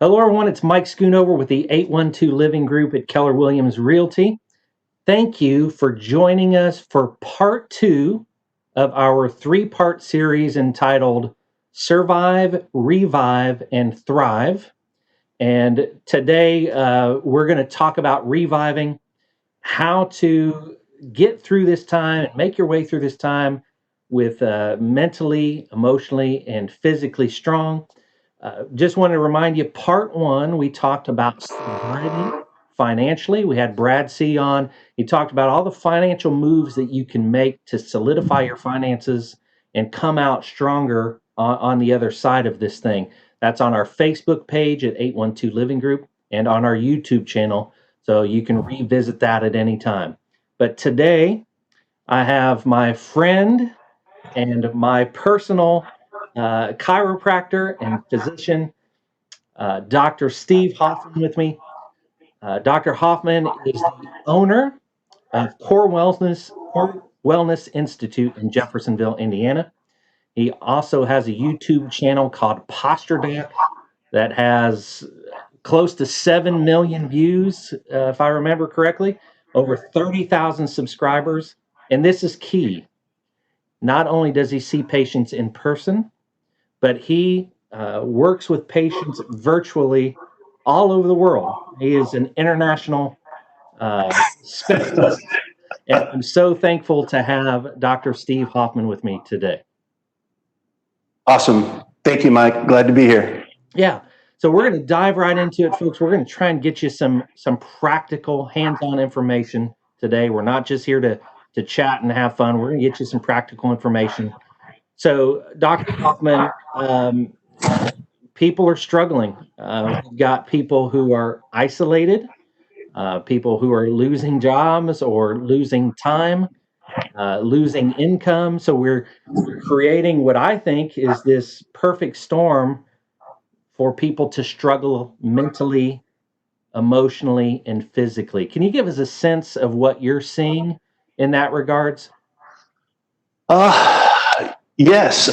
Hello, everyone. It's Mike Schoonover with the 812 Living Group at Keller Williams Realty. Thank you for joining us for part two of our three-part series entitled Survive, Revive, and Thrive. And today we're going to talk about reviving, how to get through this time and make your way through this time with mentally, emotionally, and physically strong. Just want to remind you, part one, we talked about surviving financially. We had Brad C on. He talked about all the financial moves that you can make to solidify your finances and come out stronger on the other side of this thing. That's on our Facebook page at 812 Living Group and on our YouTube channel. So you can revisit that at any time. But today, I have my friend and my personal chiropractor and physician, Dr. Steve Hoffman, with me. Dr. Hoffman is the owner of Core Wellness Institute in Jeffersonville, Indiana. He also has a YouTube channel called Posture Doc that has close to 7 million views, if I remember correctly, over 30,000 subscribers. And this is key. Not only does he see patients in person, but he works with patients virtually all over the world. He is an international specialist, and I'm so thankful to have Dr. Steve Hoffman with me today. Awesome. Thank you, Mike. Glad to be here. Yeah. So we're going to dive right into it, folks. We're going to try and get you some practical, hands-on information today. We're not just here to chat and have fun. We're going to get you some practical information. So, Dr. Hoffman, people are struggling. We've got people who are isolated, people who are losing jobs or losing time, losing income. So we're creating what I think is this perfect storm for people to struggle mentally, emotionally, and physically. Can you give us a sense of what you're seeing in that regards? Yes.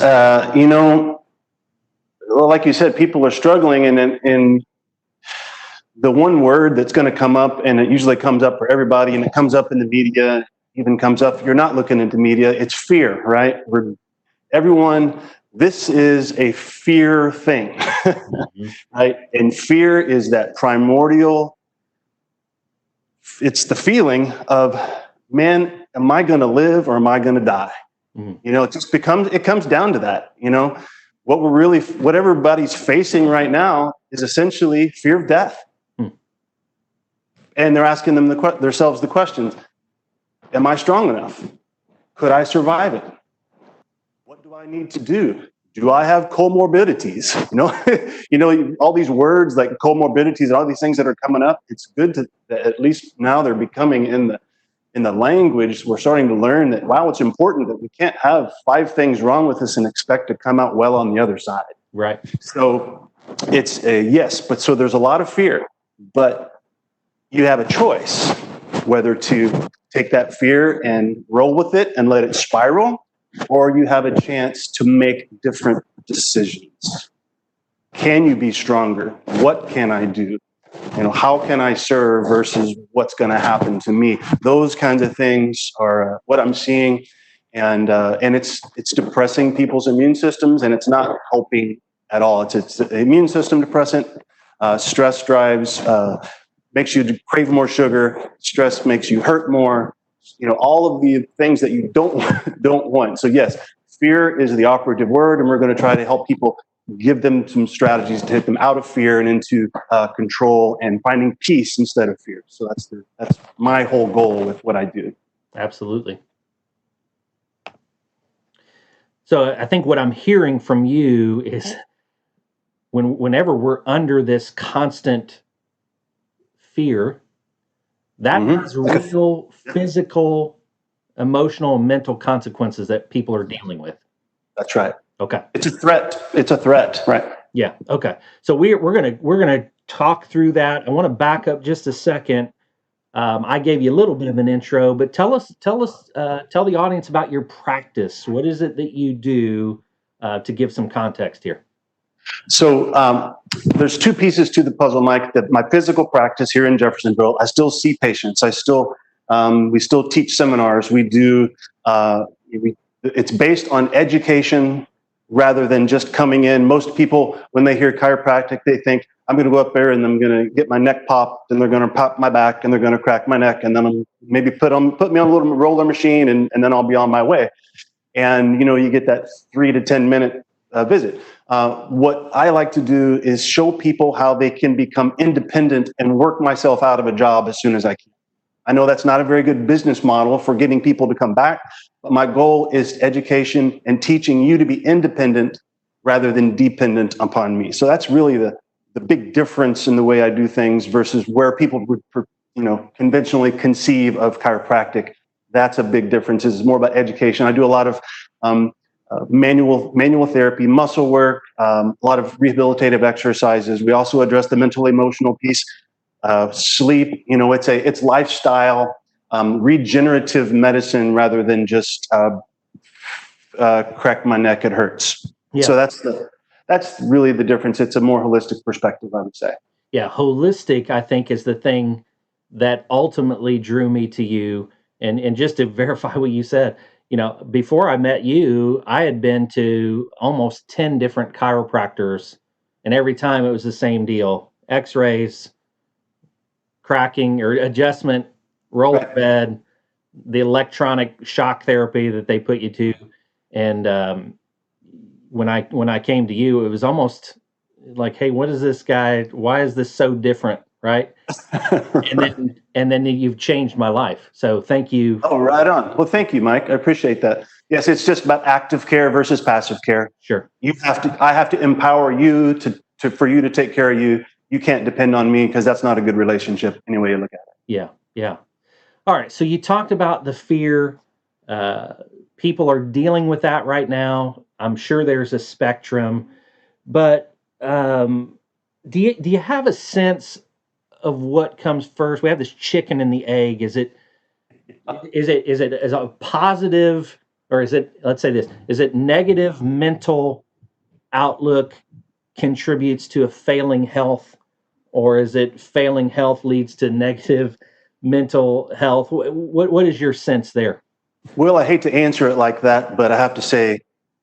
Like you said, people are struggling, and the one word that's going to come up, and it usually comes up for everybody, and it comes up in the media, even comes up if you're not looking into media, it's fear, right? Everyone, this is a fear thing, right? And fear is that primordial, it's the feeling of, man, am I going to live or am I going to die? It comes down to that. What everybody's facing right now is essentially fear of death. And they're asking themselves the questions: am I strong enough? Could I survive it? What do I need to do? Do I have comorbidities? All these words like comorbidities and all these things that are coming up. It's good that at least now they're becoming in the language. We're starting to learn that, wow, it's important that we can't have 5 things wrong with us and expect to come out well on the other side. Right. So it's a yes, but so there's a lot of fear, but you have a choice whether to take that fear and roll with it and let it spiral, or you have a chance to make different decisions. Can you be stronger? What can I do? How can I serve versus what's going to happen to me? Those kinds of things are what I'm seeing, and it's depressing people's immune systems, and it's not helping at all. It's an immune system depressant. Stress drives, makes you crave more sugar. Stress makes you hurt more. All of the things that you don't want. So yes, fear is the operative word, and we're going to try to help people, give them some strategies to take them out of fear and into control and finding peace instead of fear. So that's my whole goal with what I do. Absolutely. So I think what I'm hearing from you is whenever we're under this constant fear, that has real physical, emotional, and mental consequences that people are dealing with. That's right. Okay. It's a threat, right? Yeah. Okay. So we're gonna talk through that. I want to back up just a second. I gave you a little bit of an intro, but tell the audience about your practice. What is it that you do to give some context here? So there's two pieces to the puzzle, Mike. That my physical practice here in Jeffersonville, I still see patients. We still teach seminars. We do. It's based on education rather than just coming in. Most people, when they hear chiropractic, they think I'm going to go up there and I'm going to get my neck popped, and they're going to pop my back, and they're going to crack my neck, and then maybe put me on a little roller machine, and then I'll be on my way. And you get that 3 to 10 minute visit. What I like to do is show people how they can become independent and work myself out of a job as soon as I can. I know that's not a very good business model for getting people to come back, but my goal is education and teaching you to be independent rather than dependent upon me. So that's really the big difference in the way I do things versus where people would, conventionally conceive of chiropractic. That's a big difference. It's more about education. I do a lot of manual therapy, muscle work, a lot of rehabilitative exercises. We also address the mental emotional piece, sleep. It's lifestyle, regenerative medicine rather than just crack my neck, it hurts. Yeah. So that's really the difference. It's a more holistic perspective, I would say. Yeah, holistic, I think, is the thing that ultimately drew me to you. And just to verify what you said, before I met you, I had been to almost 10 different chiropractors, and every time it was the same deal: X-rays, cracking or adjustment, roll to bed, the electronic shock therapy that they put you to. And when I came to you, it was almost like, hey, what is this guy? Why is this so different? Right. And then you've changed my life. So thank you. Oh, right on. Well, thank you, Mike. I appreciate that. Yes, it's just about active care versus passive care. Sure. I have to empower you for you to take care of you. You can't depend on me, because that's not a good relationship any way you look at it. Yeah. Yeah. All right. So you talked about the fear. People are dealing with that right now. I'm sure there's a spectrum, but do you have a sense of what comes first? We have this chicken and the egg. Is it a positive, or is it, let's say this, is it negative mental outlook contributes to a failing health, or is it failing health leads to negative mental health? What is your sense there? Well, I hate to answer it like that, but I have to say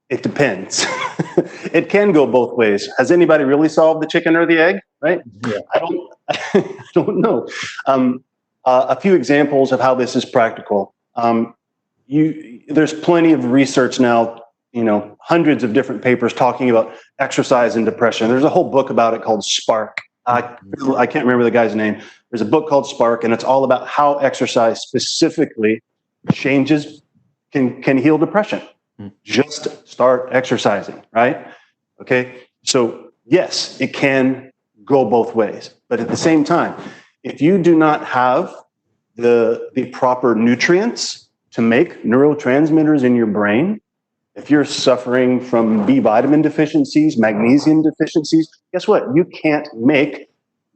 it depends. It can go both ways. Has anybody really solved the chicken or the egg? Right? Yeah. I don't know. A few examples of how this is practical. There's plenty of research now, hundreds of different papers talking about exercise and depression. There's a whole book about it called Spark. I can't remember the guy's name. There's a book called Spark, and it's all about how exercise specifically can heal depression. Just start exercising, right? Okay. So yes, it can go both ways, but at the same time, if you do not have the proper nutrients to make neurotransmitters in your brain, if you're suffering from B vitamin deficiencies, magnesium deficiencies, guess what? You can't make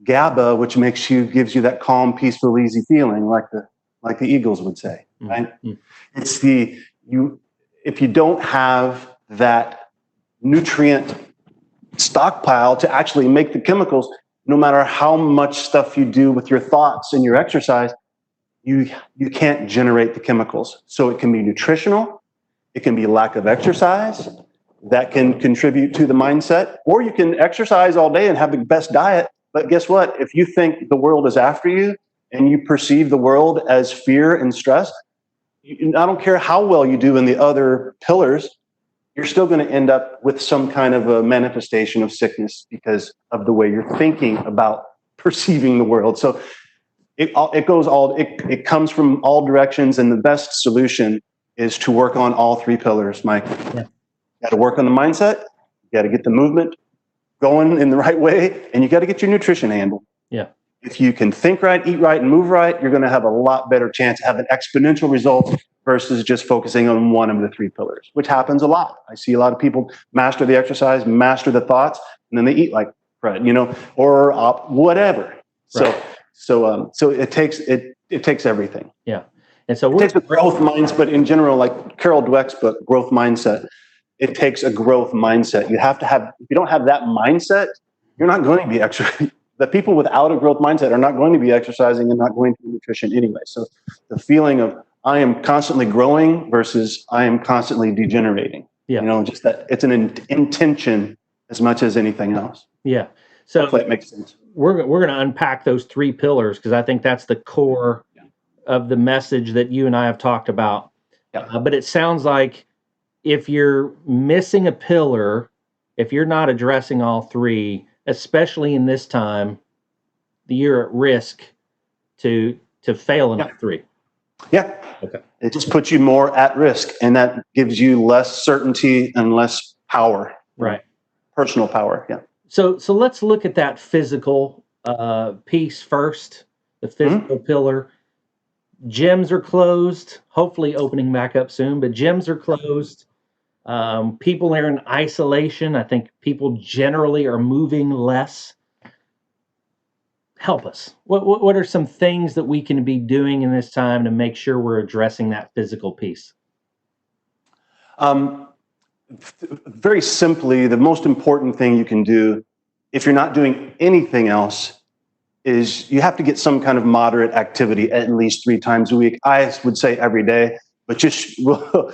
GABA, which gives you that calm, peaceful, easy feeling, like the Eagles would say, right? Mm-hmm. If you don't have that nutrient stockpile to actually make the chemicals, no matter how much stuff you do with your thoughts and your exercise, you can't generate the chemicals. So it can be nutritional, it can be lack of exercise that can contribute to the mindset, or you can exercise all day and have the best diet. But guess what? If you think the world is after you and you perceive the world as fear and stress, I don't care how well you do in the other pillars, you're still going to end up with some kind of a manifestation of sickness because of the way you're thinking about perceiving the world. So it comes from all directions, and the best solution is to work on all three pillars, Mike. Yeah. You got to work on the mindset, you got to get the movement going in the right way, and you got to get your nutrition handled. Yeah. If you can think right, eat right, and move right, you're going to have a lot better chance of having exponential results versus just focusing on one of the three pillars, which happens a lot. I see a lot of people master the exercise, master the thoughts, and then they eat like bread, or whatever. Right. So it takes everything. Yeah. And so it takes a growth mindset, but in general, like Carol Dweck's book, Growth Mindset, it takes a growth mindset. You have to have, if you don't have that mindset, you're not going to be exercising. The people without a growth mindset are not going to be exercising and not going to be nutrition anyway. So the feeling of I am constantly growing versus I am constantly degenerating. Yeah. You know, just that it's an intention as much as anything else. Yeah. So hopefully it makes sense. We're going to unpack those 3 pillars because I think that's the core of the message that you and I have talked about. Yeah. But it sounds like if you're missing a pillar, if you're not addressing all 3, especially in this time, you're at risk to fail in all 3. Yeah. Okay. It just puts you more at risk, and that gives you less certainty and less power. Right. Personal power. Yeah. So let's look at that physical piece first, the physical pillar. Gyms are closed, hopefully opening back up soon, but gyms are closed. People are in isolation. I think people generally are moving less. Help us. What are some things that we can be doing in this time to make sure we're addressing that physical piece? Very simply, the most important thing you can do, if you're not doing anything else, is you have to get some kind of moderate activity at least 3 times a week. I would say every day, but just we'll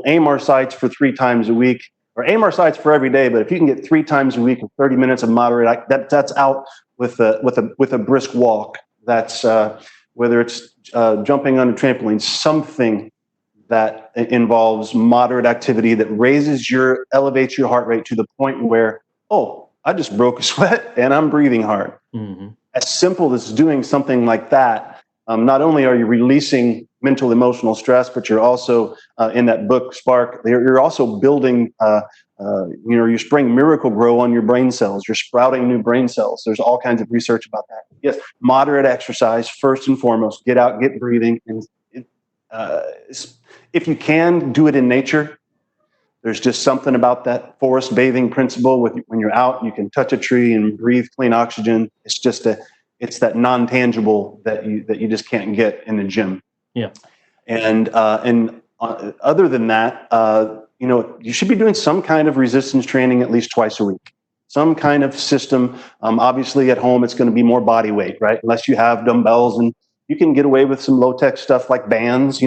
aim our sights for 3 times a week, or aim our sights for every day. But if you can get 3 times a week of 30 minutes of moderate, that's out with a brisk walk. That's whether it's jumping on a trampoline, something that involves moderate activity that elevates your heart rate to the point where, oh, I just broke a sweat and I'm breathing hard. Mm-hmm. As simple as doing something like that, not only are you releasing mental, emotional stress, but you're also in that book, Spark, you're also building, you're spraying Miracle Grow on your brain cells. You're sprouting new brain cells. There's all kinds of research about that. Yes, moderate exercise, first and foremost. Get out, get breathing. And if you can, do it in nature. There's just something about that forest bathing principle. When you're out, you can touch a tree and breathe clean oxygen. It's that non-tangible that you just can't get in the gym. Yeah. And other than that, you should be doing some kind of resistance training at least twice a week. Some kind of system. Obviously, at home, it's going to be more body weight, right? Unless you have dumbbells, and you can get away with some low-tech stuff like bands,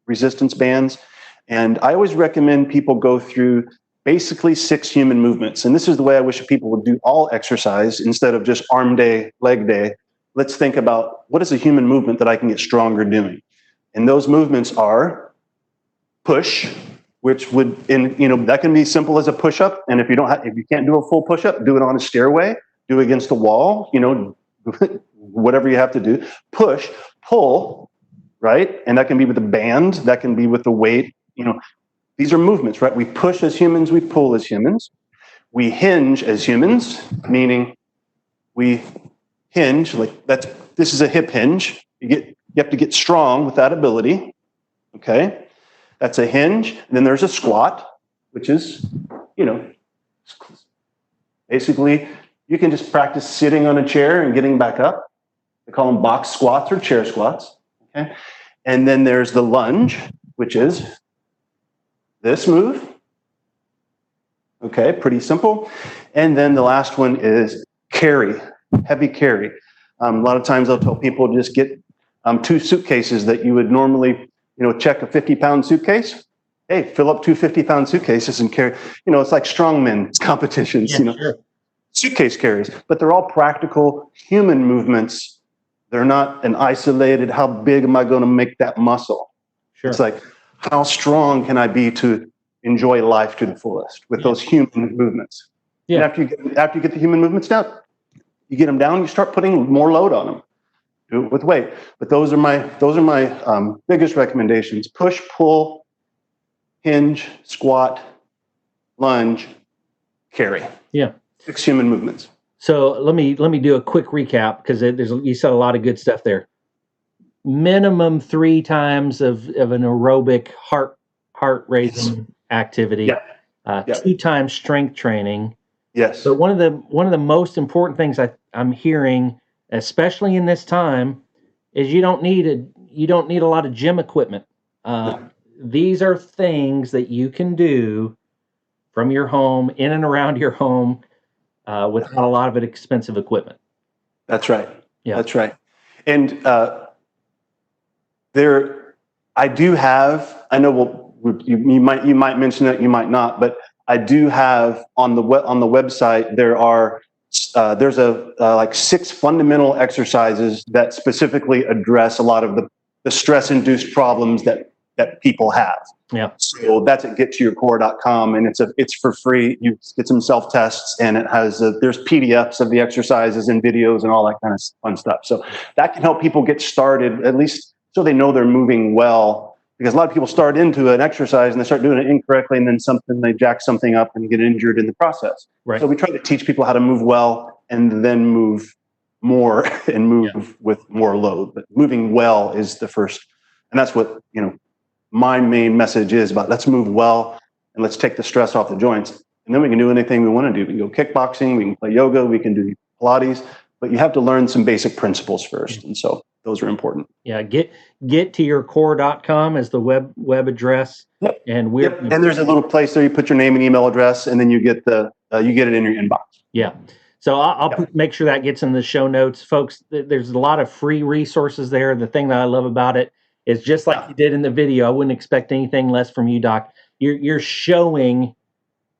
resistance bands. And I always recommend people go through basically 6 human movements. And this is the way I wish people would do all exercise instead of just arm day, leg day. Let's think about what is a human movement that I can get stronger doing. And those movements are push, which that can be simple as a push-up. And if you can't do a full push-up, do it on a stairway, do it against the wall, whatever you have to do. Push, pull, right? And that can be with the band, that can be with the weight. These are movements, right? We push as humans, we pull as humans. We hinge as humans, meaning we hinge, this is a hip hinge. You have to get strong with that ability. Okay? That's a hinge. And then there's a squat, which is, basically you can just practice sitting on a chair and getting back up. They call them box squats or chair squats. Okay? And then there's the lunge, which is this move. Okay, pretty simple. And then the last one is carry, heavy carry. A lot of times I'll tell people to just get 2 suitcases that you would normally, check a 50-pound suitcase. Hey, fill up 2 50-pound suitcases and carry. It's like strongman competitions, Sure. Suitcase carries. But they're all practical human movements. They're not an isolated, how big am I going to make that muscle? Sure. It's like, how strong can I be to enjoy life to the fullest with those human movements? Yeah. And after you get the human movements down, you get them down, you start putting more load on them. Do it with weight. But those are my biggest recommendations: push, pull, hinge, squat, lunge, carry. Yeah. 6 human movements. So let me do a quick recap because you said a lot of good stuff there. Minimum 3 times of an aerobic heart raising activity. Yeah. 2 times strength training. Yes. But one of the most important things I'm hearing, especially in this time, is you don't need a lot of gym equipment. these are things that you can do from your home, in and around your home, without a lot of expensive equipment. That's right. Yeah. That's right. And I do have, I know you might mention it, you might not, but I do have on the website, there's like 6 fundamental exercises that specifically address a lot of the stress-induced problems that people have. Yeah. So that's at gettoyourcore.com, and it's for free. You get some self-tests, and it has there's PDFs of the exercises and videos and all that kind of fun stuff. So that can help people get started, at least so they know they're moving well. Because a lot of people start into an exercise and they start doing it incorrectly, and then they jack something up and get injured in the process. Right. So we try to teach people how to move well and then move more and move with more load. But moving well is the first, and that's what my main message is about. Let's move well and let's take the stress off the joints, and then we can do anything we want to do. We can go kickboxing, we can play yoga, we can do Pilates, but you have to learn some basic principles first, and so those are important. Yeah, gettoyourcore.com is the web address. Yep. And and there's a little place there. You put your name and email address, and then you get it in your inbox. Yeah. So I'll make sure that gets in the show notes, folks. There's a lot of free resources there. The thing that I love about it is, just like you did in the video, I wouldn't expect anything less from you, Doc. You're showing,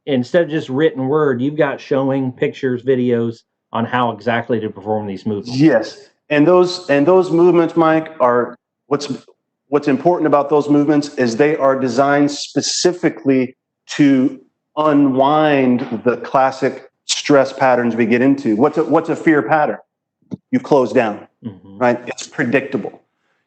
instead of just written word, you've got showing pictures, videos on how exactly to perform these movements. Yes. And those movements, Mike, are what's important about those movements is they are designed specifically to unwind the classic stress patterns we get into. What's a fear pattern? You close down, right? It's predictable.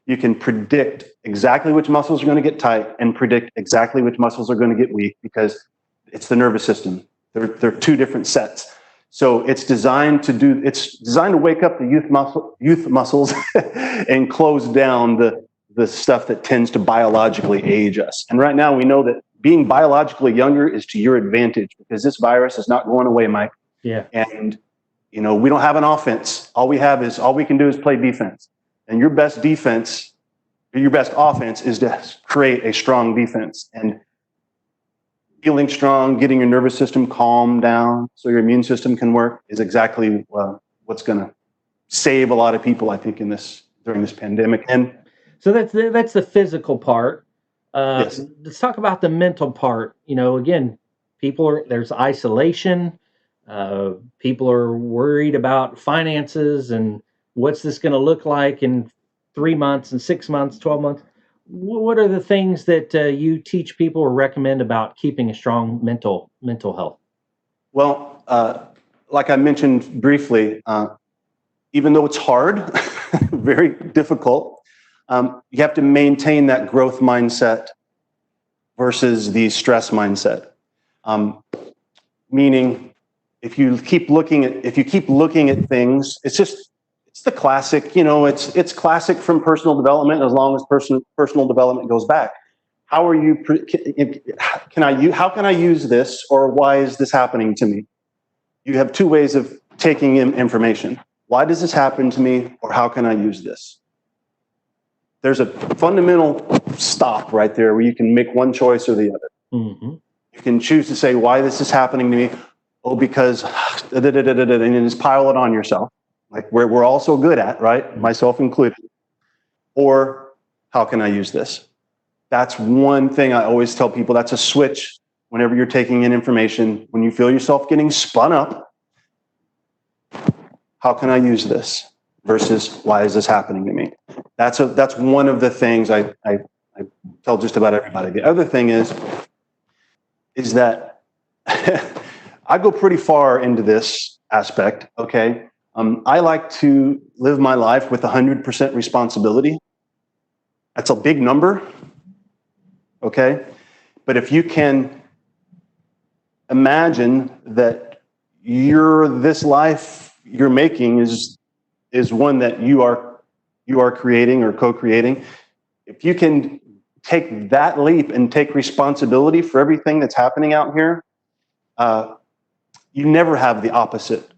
You can predict exactly which muscles are going to get tight and predict exactly which muscles are going to get weak, because it's the nervous system. They're 2 different sets. So it's designed to wake up the youth muscles and close down the stuff that tends to biologically age us. And right now we know that being biologically younger is to your advantage, because this virus is not going away, Mike. Yeah. And we don't have an offense. All we can do is play defense. And your best offense is to create a strong defense. And feeling strong, getting your nervous system calmed down so your immune system can work is exactly what's going to save a lot of people, I think, during this pandemic. And so that's the physical part. Yes. Let's talk about the mental part. Again, there's isolation. People are worried about finances and what's this going to look like in 3 months and 6 months, 12 months. What are the things that you teach people or recommend about keeping a strong mental health? Well, like I mentioned briefly, even though it's hard, very difficult, you have to maintain that growth mindset versus the stress mindset. Meaning, if you keep looking at things, it's the classic, it's classic from personal development, as long as personal development goes back. How can I use this, or why is this happening to me? You have 2 ways of taking in information. Why does this happen to me, or how can I use this? There's a fundamental stop right there where you can make one choice or the other. Mm-hmm. You can choose to say, why this is happening to me? Oh, because, and then just pile it on yourself, like we're all so good at, right? Myself included. Or how can I use this? That's one thing I always tell people. That's a switch whenever you're taking in information. When you feel yourself getting spun up, how can I use this? Versus, why is this happening to me? That's one of the things I tell just about everybody. The other thing is that I go pretty far into this aspect, okay? I like to live my life with 100% responsibility. That's a big number, okay? But if you can imagine that this life you're making is one that you are creating or co-creating, if you can take that leap and take responsibility for everything that's happening out here, you never have the opposite.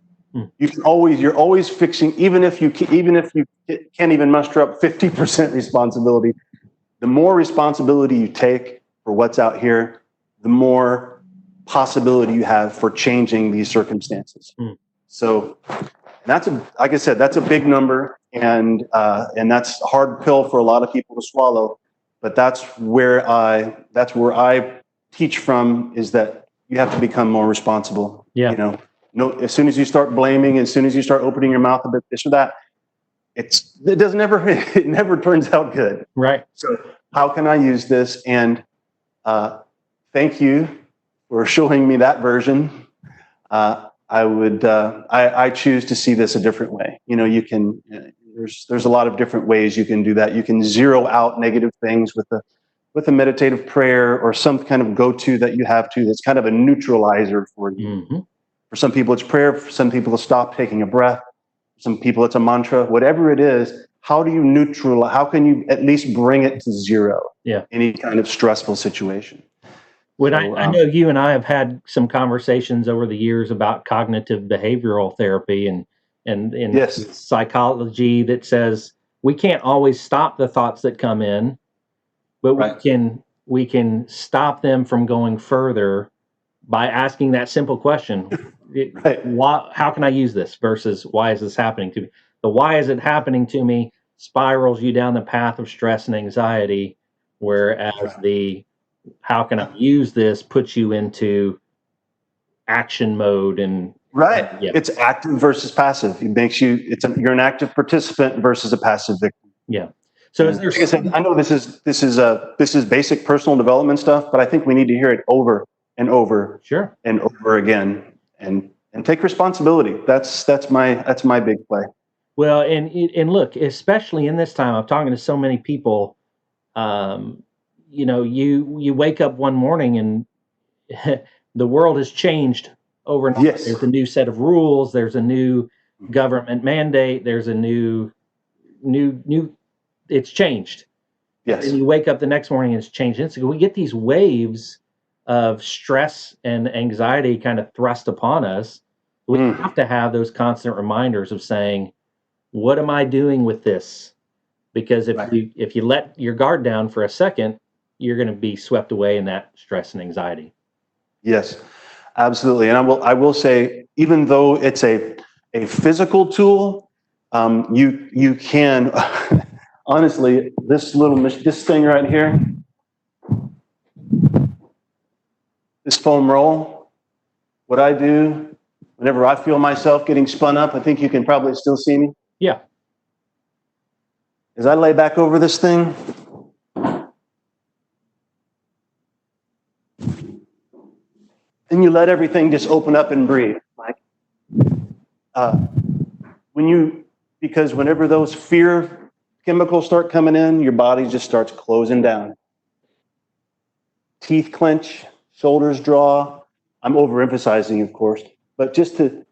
You're always fixing, even if you can't even muster up 50% responsibility, the more responsibility you take for what's out here, the more possibility you have for changing these circumstances. So that's like I said, that's a big number, and that's a hard pill for a lot of people to swallow. But that's where I teach from, is that you have to become more responsible. Yeah. You know, no, as soon as you start blaming, as soon as you start opening your mouth a bit, this or that, it never turns out good. Right. So how can I use this? And thank you for showing me that version. I choose to see this a different way. You know, you can, there's a lot of different ways you can do that. You can zero out negative things with a meditative prayer, or some kind of go-to that you have to, that's kind of a neutralizer for you. Mm-hmm. For some people it's prayer, for some people it's stop, taking a breath, for some people it's a mantra, whatever it is. How do you neutralize, how can you at least bring it to zero? Yeah. Any kind of stressful situation. I know you and I have had some conversations over the years about cognitive behavioral therapy and Yes. psychology that says we can't always stop the thoughts that come in, but Right. we can stop them from going further by asking that simple question. Right. How can I use this versus why is this happening to me? The why is it happening to me spirals you down the path of stress and anxiety, whereas the how can I use this puts you into action mode. And Right. Yeah. It's active versus passive. It makes you, you're an active participant versus a passive victim. Yeah. So is there, like I said, I know this is basic personal development stuff, but I think we need to hear it over and over sure, and over again, and take responsibility. That's my big play. well, and look, especially in this time, I'm talking to so many people. You know, you wake up one morning and the world has changed overnight. Yes. There's a new set of rules. There's a new government mandate. There's a new. It's changed. Yes. And you wake up the next morning and it's changed. And so we get these waves of stress and anxiety kind of thrust upon us. We have to have those constant reminders of saying, "What am I doing with this?" Because if you let your guard down for a second, you're going to be swept away in that stress and anxiety. Yes, absolutely. And I will say, even though it's a physical tool, you can honestly, this thing right here, this foam roll, what I do whenever I feel myself getting spun up, I think you can probably still see me. Yeah. As I lay back over this thing, and you let everything just open up and breathe. Like, because whenever those fear chemicals start coming in, your body just starts closing down. Teeth clench, shoulders draw. I'm overemphasizing, of course, but just to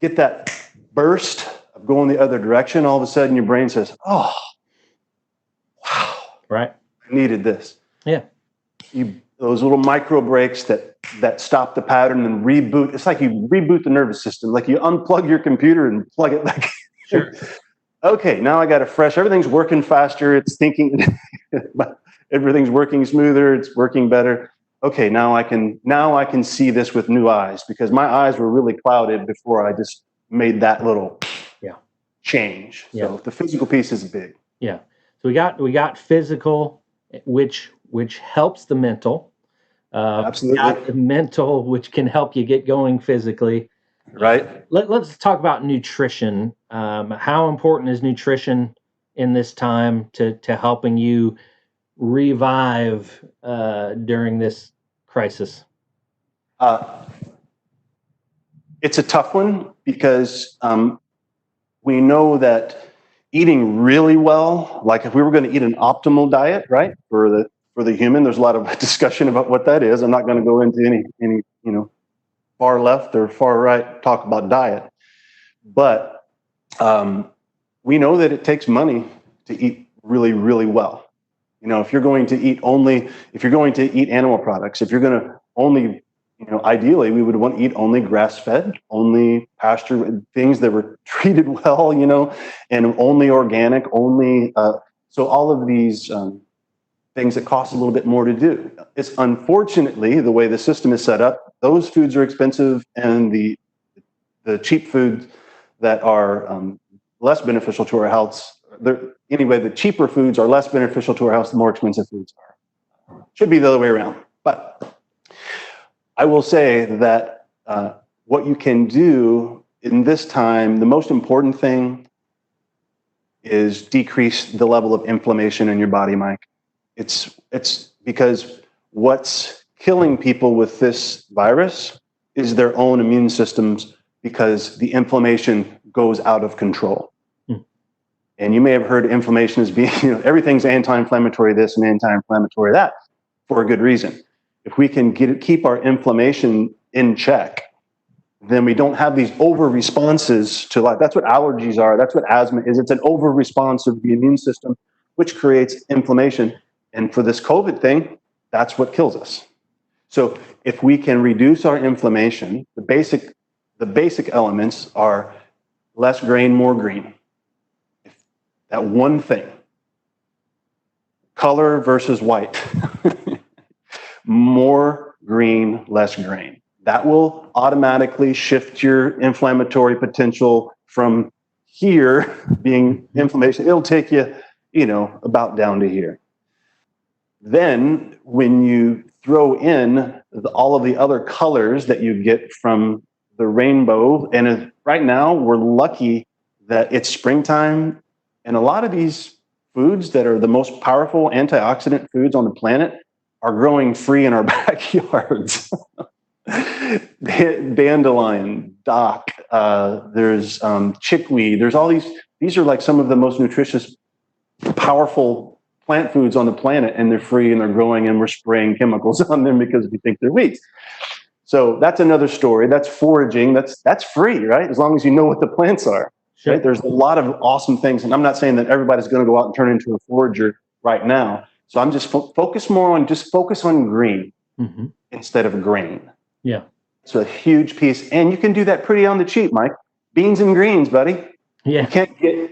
get that burst of going the other direction, all of a sudden your brain says, "Oh, wow, right, I needed this." Yeah. Those little micro breaks that stop the pattern and reboot. It's like you reboot the nervous system, like you unplug your computer and plug it back. Sure. Okay, now I got everything's working faster. It's thinking, everything's working smoother. It's working better. Okay, now I can see this with new eyes, because my eyes were really clouded before I just made that little change. So the physical piece is big. Yeah. So we got physical, which helps the mental. Absolutely. Got the mental, which can help you get going physically. Right. Let's talk about nutrition. How important is nutrition in this time to helping you revive during this crisis? It's a tough one, because we know that eating really well, like if we were going to eat an optimal diet, right, for the human, there's a lot of discussion about what that is. I'm not going to go into any far left or far right talk about diet, but we know that it takes money to eat really, really well. If you're going to eat animal products, if you're going to only, ideally we would want to eat only grass-fed, only pasture, things that were treated well, and only organic, only, so all of these things that cost a little bit more to do. It's unfortunately the way the system is set up, those foods are expensive, and the cheap foods that are less beneficial to our health, anyway, the cheaper foods are less beneficial to our health, the more expensive foods are. Should be the other way around. But I will say that what you can do in this time, the most important thing is decrease the level of inflammation in your body, Mike. It's because what's killing people with this virus is their own immune systems, because the inflammation goes out of control. And you may have heard inflammation as being, everything's anti-inflammatory this and anti-inflammatory that, for a good reason. If we can keep our inflammation in check, then we don't have these over responses to life. That's what allergies are. That's what asthma is. It's an over response of the immune system, which creates inflammation. And for this COVID thing, that's what kills us. So if we can reduce our inflammation, the basic elements are less grain, more green. That one thing. Color versus white. More green, less grain. That will automatically shift your inflammatory potential from here being inflammation. It'll take you, about down to here. Then when you throw in all of the other colors that you get from the rainbow, and right now we're lucky that it's springtime, and a lot of these foods that are the most powerful antioxidant foods on the planet are growing free in our backyards. Dandelion, dock, there's chickweed, there's all these are like some of the most nutritious, powerful plant foods on the planet, and they're free and they're growing, and we're spraying chemicals on them because we think they're weeds. So that's another story. That's foraging. That's free, right? As long as you know what the plants are. Sure. Right? There's a lot of awesome things, and I'm not saying that everybody's going to go out and turn into a forager right now. So I'm just focus on green instead of grain. Yeah. It's a huge piece. And you can do that pretty on the cheap, Mike. Beans and greens, buddy. Yeah. You can't get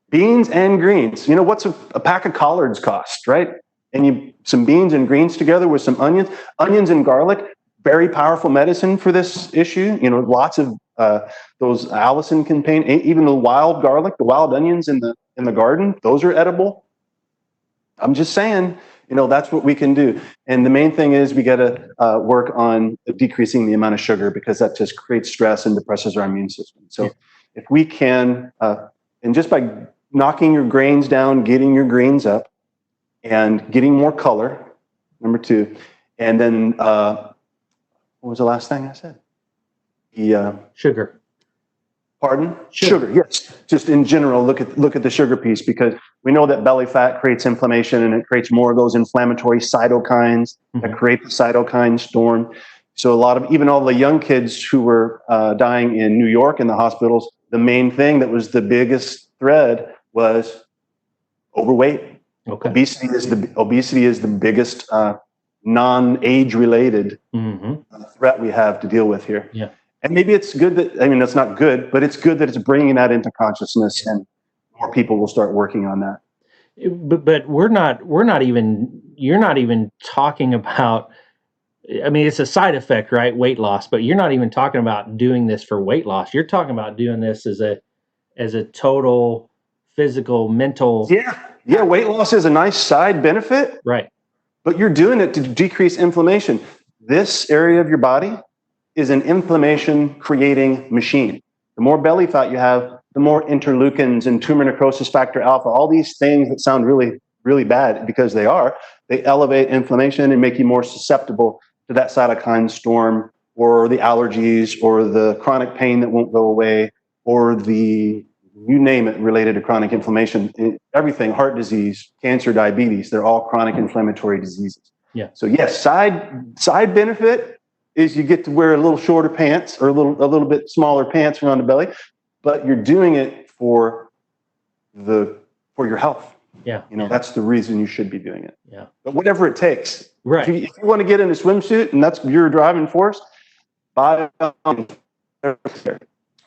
beans and greens. What's a pack of collards cost, right? And some beans and greens together with some onions and garlic, very powerful medicine for this issue. Lots of those allicin contain, even the wild garlic, the wild onions in the garden, those are edible. I'm just saying, that's what we can do. And the main thing is we got to work on decreasing the amount of sugar, because that just creates stress and depresses our immune system. So if we can, and just by knocking your grains down, getting your greens up, and getting more color, number 2, and then what was the last thing I said? The sugar. Pardon? Sugar, yes. Just in general, look at the sugar piece, because we know that belly fat creates inflammation, and it creates more of those inflammatory cytokines that create the cytokine storm. So even all the young kids who were dying in New York in the hospitals, the main thing that was the biggest thread was overweight. Okay. Obesity is the biggest non-age related threat we have to deal with here. Yeah. And maybe it's good that's not good, but it's good that it's bringing that into consciousness, and more people will start working on that. But you're not even talking about, it's a side effect, right? Weight loss, but you're not even talking about doing this for weight loss. You're talking about doing this as a total physical, mental. Yeah. Weight loss is a nice side benefit. Right. But you're doing it to decrease inflammation. This area of your body is an inflammation creating machine. The more belly fat you have, the more interleukins and tumor necrosis factor alpha, all these things that sound really, really bad, because they elevate inflammation and make you more susceptible to that cytokine storm, or the allergies, or the chronic pain that won't go away, or you name it, related to chronic inflammation. Everything, heart disease, cancer, diabetes, they're all chronic inflammatory diseases. Yeah. So yes, side benefit is you get to wear a little shorter pants, or a little bit smaller pants around the belly, but you're doing it for your health. Yeah. That's the reason you should be doing it. Yeah. But whatever it takes. Right. If you want to get in a swimsuit and that's your driving force, by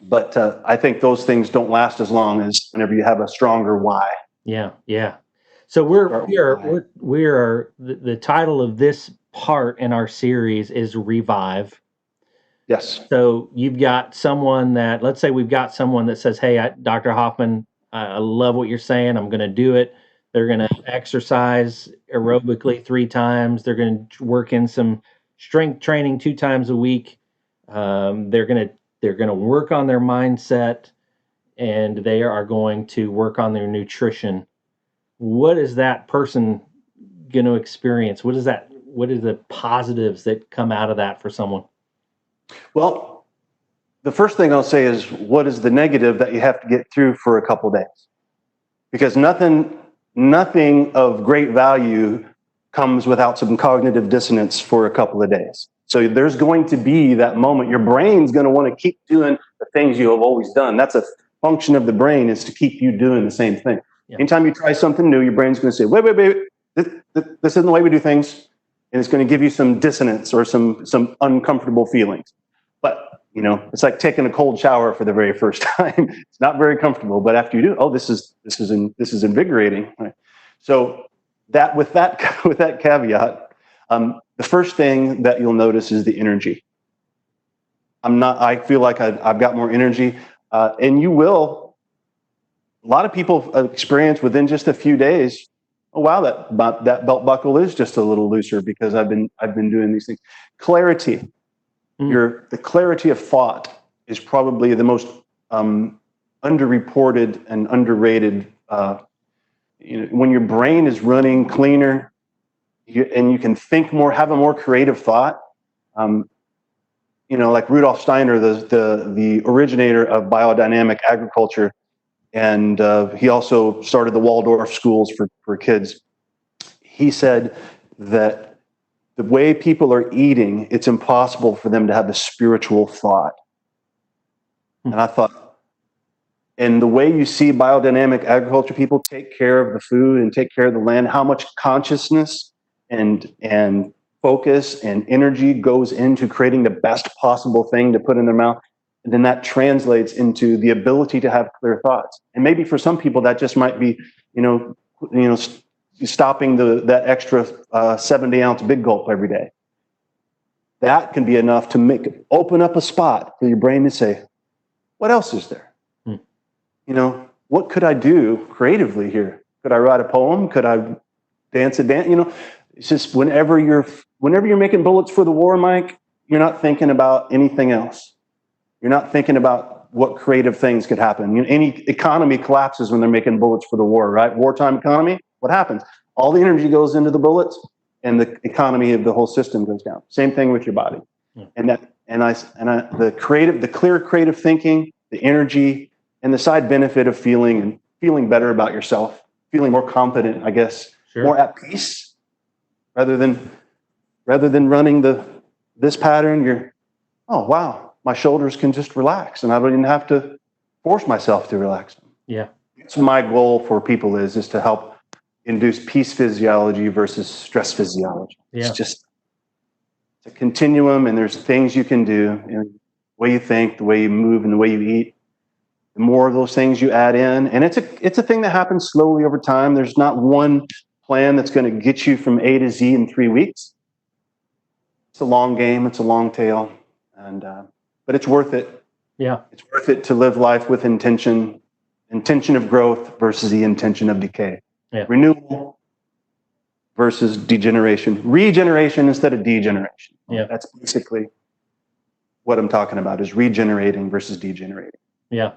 but I think those things don't last as long as whenever you have a stronger why. Yeah. Yeah. So Start with why. the title of this part in our series is Revive. Yes. So you've got someone that, let's say we've got someone that says, "Hey, Dr. Hoffman, I love what you're saying. I'm going to do it." They're going to exercise aerobically 3 times. They're going to work in some strength training 2 times a week. They're going to work on their mindset, and they are going to work on their nutrition. What is that person going to experience? What is that? What are the positives that come out of that for someone? Well, the first thing I'll say is, what is the negative that you have to get through for a couple days? Because nothing of great value comes without some cognitive dissonance for a couple of days. So there's going to be that moment. Your brain's going to want to keep doing the things you have always done. That's a function of the brain, is to keep you doing the same thing. Yeah. Anytime you try something new, your brain's going to say, wait, this isn't the way we do things. And it's going to give you some dissonance or some uncomfortable feelings. But it's like taking a cold shower for the very first time. It's not very comfortable, but after you do, oh, this is invigorating. Right? So with that caveat, the first thing that you'll notice is the energy. I feel like I've got more energy, and you will. A lot of people experience within just a few days, oh wow, that belt buckle is just a little looser because I've been doing these things. Clarity. The clarity of thought is probably the most underreported and underrated. When your brain is running cleaner, and you can think more, have a more creative thought. Like Rudolf Steiner, the originator of biodynamic agriculture, and he also started the Waldorf schools for kids. He said that the way people are eating, it's impossible for them to have a spiritual thought. And I thought, and the way you see biodynamic agriculture people take care of the food and take care of the land, how much consciousness and focus and energy goes into creating the best possible thing to put in their mouth. And then that translates into the ability to have clear thoughts. And maybe for some people that just might be, stopping that extra 70-ounce big gulp every day. That can be enough to open up a spot for your brain to say, what else is there? What could I do creatively here? Could I write a poem? Could I dance a dance? It's just whenever you're making bullets for the war, Mike, you're not thinking about anything else. You're not thinking about what creative things could happen. Any economy collapses when they're making bullets for the war, right? Wartime economy, what happens? All the energy goes into the bullets, and the economy of the whole system goes down. Same thing with your body. Yeah. The clear creative thinking, the energy, and the side benefit of feeling better about yourself, feeling more confident, I guess, sure, more at peace, rather than running this pattern. You're, oh wow, my shoulders can just relax, and I don't even have to force myself to relax them. Yeah, that's my goal for people is to help induce peace physiology versus stress physiology. Yeah. It's a continuum, and there's things you can do. The way you think, the way you move, and the way you eat. The more of those things you add in, and it's a thing that happens slowly over time. There's not one plan that's going to get you from A to Z in 3 weeks. It's a long game. It's a long tail, but it's worth it. Yeah, it's worth it to live life with intention of growth versus the intention of decay. Yeah. Renewal versus degeneration. Regeneration instead of degeneration. Yeah. That's basically what I'm talking about, is regenerating versus degenerating. Yeah.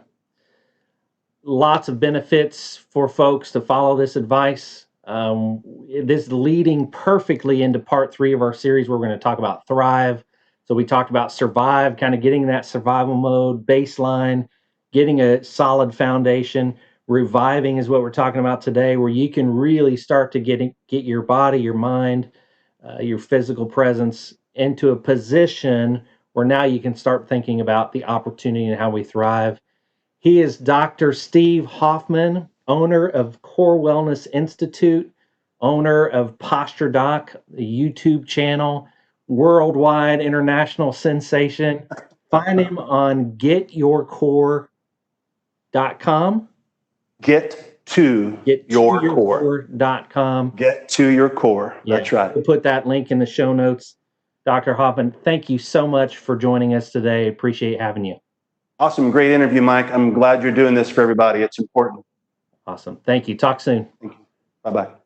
Lots of benefits for folks to follow this advice. This is leading perfectly into part 3 of our series. We're going to talk about Thrive. So we talked about survive, kind of getting that survival mode, baseline, getting a solid foundation. Reviving is what we're talking about today, where you can really start to get your body, your mind, your physical presence into a position where now you can start thinking about the opportunity and how we thrive. He is Dr. Steve Hoffman, owner of Core Wellness Institute, owner of Posture Doc, the YouTube channel, worldwide international sensation. Find him on getyourcore.com. to your core. gettoyourcore.com. Get to your core. That's right. We'll put that link in the show notes. Dr. Hoffman, thank you so much for joining us today. Appreciate having you. Awesome. Great interview, Mike. I'm glad you're doing this for everybody. It's important. Awesome. Thank you. Talk soon. Thank you. Bye-bye.